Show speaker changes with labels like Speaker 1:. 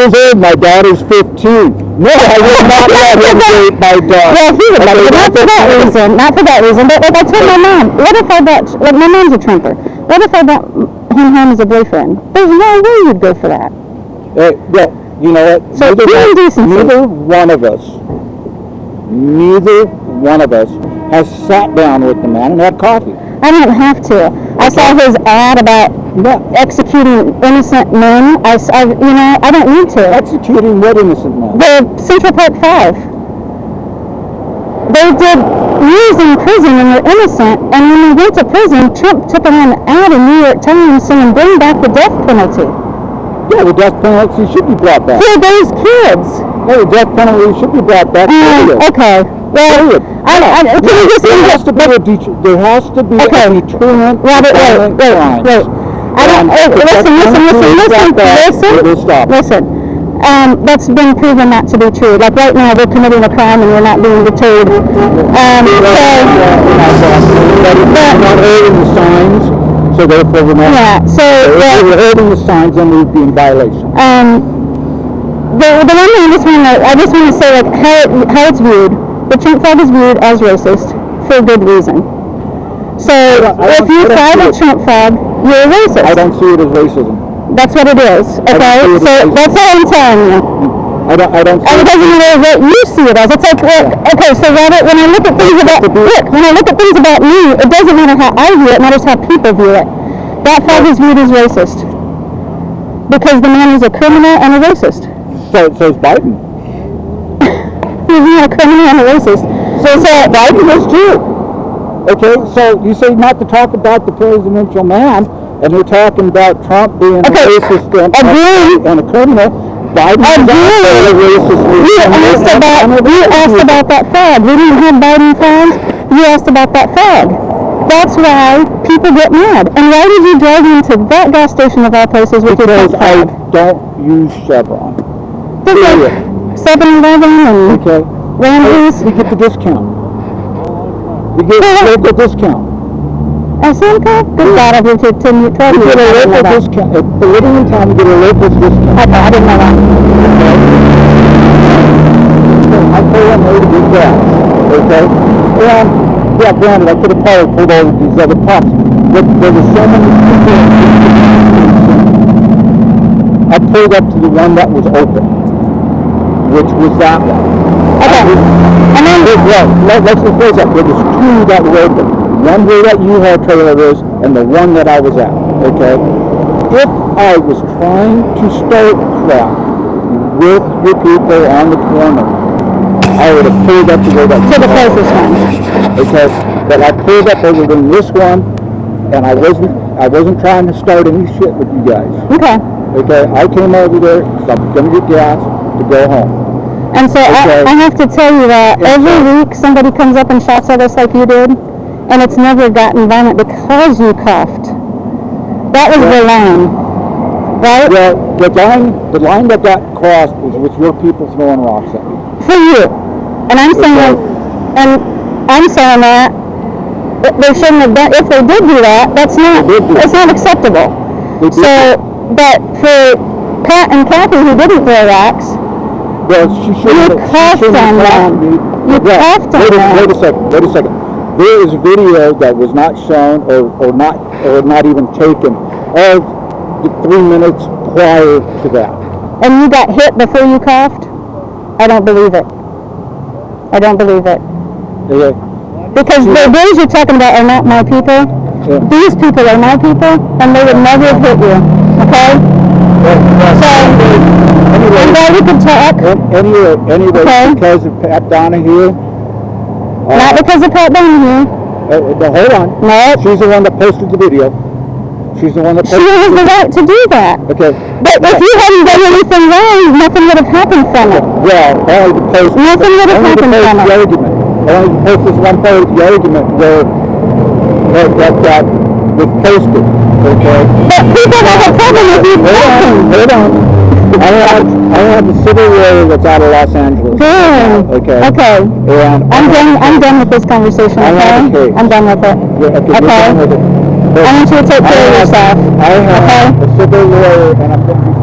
Speaker 1: years old. My daughter's 15. No, I would not let him date my daughter.
Speaker 2: Well, he would like it. Not for that reason. Not for that reason. But like I told my mom, what if I bought, like my mom's a Trumper. What if I bought him home as a boyfriend? There's no way you'd go for that.
Speaker 1: Well, you know what?
Speaker 2: So
Speaker 1: neither one of us has sat down with the man and had coffee.
Speaker 2: I don't have to. I saw his ad about executing innocent men. I don't need to.
Speaker 1: Executing what innocent men?
Speaker 2: The Central Park 5. They did years in prison and they're innocent. And when they went to prison, Trump took on an ad in New York Times saying, bring back the death penalty.
Speaker 1: Yeah, the death penalty should be brought back.
Speaker 2: For those kids.
Speaker 1: Yeah, the death penalty should be brought back.
Speaker 2: Okay. Well, there has to be a
Speaker 1: deterrent.
Speaker 2: Robert, wait. Listen. That's been proven not to be true. Like right now, they're committing a crime and you're not being deterred.
Speaker 1: We're not holding the signs, so therefore we're not.
Speaker 2: Yeah. So
Speaker 1: if we're holding the signs, then we'd be in violation.
Speaker 2: The one thing I just want to say, like how it's viewed. The Trump flag is viewed as racist for good reason. So if you fly the Trump flag, you're a racist.
Speaker 1: I don't see it as racism.
Speaker 2: That's what it is. Okay, so that's all I'm telling you.
Speaker 1: I don't.
Speaker 2: And it doesn't matter what you see it as. It's like, okay, so Robert, when I look at things about me, it doesn't matter how I view it. It matters how people view it. That flag is viewed as racist because the man is a criminal and a racist.
Speaker 1: So is Biden.
Speaker 2: He's not a criminal and a racist. So
Speaker 1: Biden is too. Okay, so you say not to talk about the presidential man, and you're talking about Trump being a racist and a criminal. Biden is also a racist.
Speaker 2: You asked about that flag. We didn't have Biden flags. You asked about that flag. That's why people get mad. And why did you drive into that gas station of all places with your flag?
Speaker 1: Because I don't use Chevron.
Speaker 2: 7-Eleven and Ramsey's.
Speaker 1: We get the discount. We get a local discount.
Speaker 2: Samco? Good God, I've been to 12 years.
Speaker 1: We get a local discount. If we're living in town, we get a local discount.
Speaker 2: Okay, I didn't know that.
Speaker 1: I pay them to get gas. Okay? And, yeah, granted, I could have probably pulled over these other pumps. But there were so many people. I pulled up to the one that was open, which was that one.
Speaker 2: Okay.
Speaker 1: And then, let's rephrase that. There was two that were open. One where that U-Haul trailer is, and the one that I was at. Okay? If I was trying to start crap with your people on the corner, I would have pulled up to go back
Speaker 2: to the closest one.
Speaker 1: Okay? But I pulled up over in this one, and I wasn't trying to start any shit with you guys.
Speaker 2: Okay.
Speaker 1: Okay? I came over there because I was going to get gas to go home.
Speaker 2: And so I have to tell you that every week somebody comes up and shouts at us like you did, and it's never gotten violent because you coughed. That was the line, right?
Speaker 1: Well, the line that got crossed was with your people throwing rocks at me.
Speaker 2: For you. And I'm saying that they shouldn't have done. If they did do that, it's not acceptable. So, but for Pat and Kathy who didn't throw rocks,
Speaker 1: well,
Speaker 2: you coughed on them. You coughed on them.
Speaker 1: Wait a second. There is video that was not shown or not even taken of the 3 minutes prior to that.
Speaker 2: And you got hit before you coughed? I don't believe it.
Speaker 1: Yeah.
Speaker 2: Because the boys you're talking about are not my people. Yeah. These people are my people, and they would never have hit you. Okay? So, I'm glad we could talk.
Speaker 1: Anyway, because of Pat Donahue.
Speaker 2: Not because of Pat Donahue.
Speaker 1: Hold on.
Speaker 2: No.
Speaker 1: She's the one that posted the video. She has
Speaker 2: the right to do that.
Speaker 1: Okay.
Speaker 2: But if you hadn't done anything wrong, nothing would have happened from it.
Speaker 1: Well, only to post.
Speaker 2: Nothing would have happened from it.
Speaker 1: Only to post this one part of the argument where that was posted. Okay.
Speaker 2: But people have a problem with you posting.
Speaker 1: Hold on. I have a civil lawyer that's out of Los Angeles.
Speaker 2: Good.
Speaker 1: Okay. And
Speaker 2: I'm done with this conversation. Okay. I'm done with it.
Speaker 1: Yeah, okay.
Speaker 2: I want you to take care of yourself.
Speaker 1: I have a civil lawyer, and I'm going to